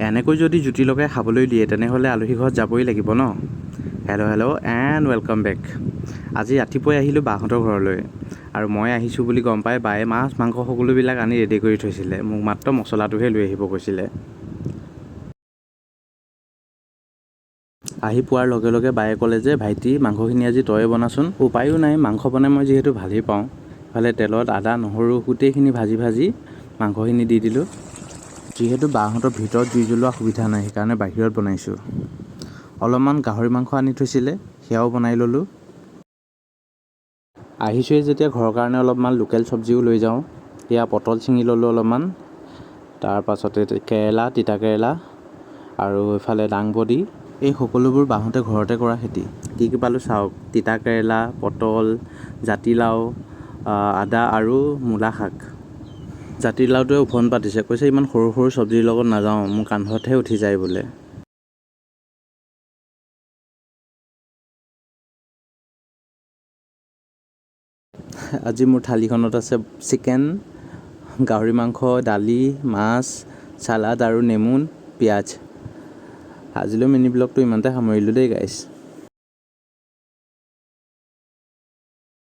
এনেকৈ যদি জুতি লগাই খাবলৈ দিয়ে তেনেহ'লে আলহী ঘৰত যাবই লাগিব ন। Hello' and welcome back. আজি ৰাতিপুৱাই আহিলোঁ বাহঁতৰ ঘৰলৈ আৰু মই আহিছোঁ বুলি গম পাই বায়ে মাছ মাংস সকলোবিলাক আনি ৰেডি কৰি থৈছিলে। মোক মাত্ৰ মছলাটোহে লৈ আহিব কৈছিলে। আহি পোৱাৰ লগে লগে বায়ে ক'লে যে ভাইটি মাংসখিনি আজি তয়ে বনাচোন। উপায়ো নাই, মাংস বনাই মই যিহেতু ভালেই পাওঁ। ইফালে তেলত আদা নহৰু গোটেইখিনি ভাজি মাংসখিনি দি দিলোঁ। যিহেতু বাহঁতৰ ভিতৰত জুই জ্বলোৱা সুবিধা নাই সেইকাৰণে বাহিৰত বনাইছোঁ। অলপমান গাহৰি মাংস আনি থৈছিলে সেয়াও বনাই ল'লোঁ। আহিছোঁৱে যেতিয়া ঘৰৰ কাৰণে অলপমান লোকেল চব্জিও লৈ যাওঁ। এয়া পটল ছিঙি ল'লোঁ অলপমান, তাৰপাছতে কেৰেলা, তিতা কেৰেলা আৰু এইফালে দাংবডি। এই সকলোবোৰ বাহঁতে ঘৰতে কৰা খেতি। কি কি পালোঁ চাওক, তিতা কেৰেলা, পটল, জাতিলাও, আদা আৰু মূলা শাক। জাতিলাওটোৱে উফন্দ পাতিছে, কৈছে ইমান সৰু সৰু চব্জিৰ লগত নাযাওঁ, মোৰ কান্ধতহে উঠি যায় বোলে। আজি মোৰ থালিখনত আছে চিকেন, গাহৰি মাংস, দালি, মাছ, চালাড আৰু নেমু, পিঁয়াজ। আজিলৈ মিনি ব্লগটো ইমানতে সামৰিলোঁ দেই গাইছ।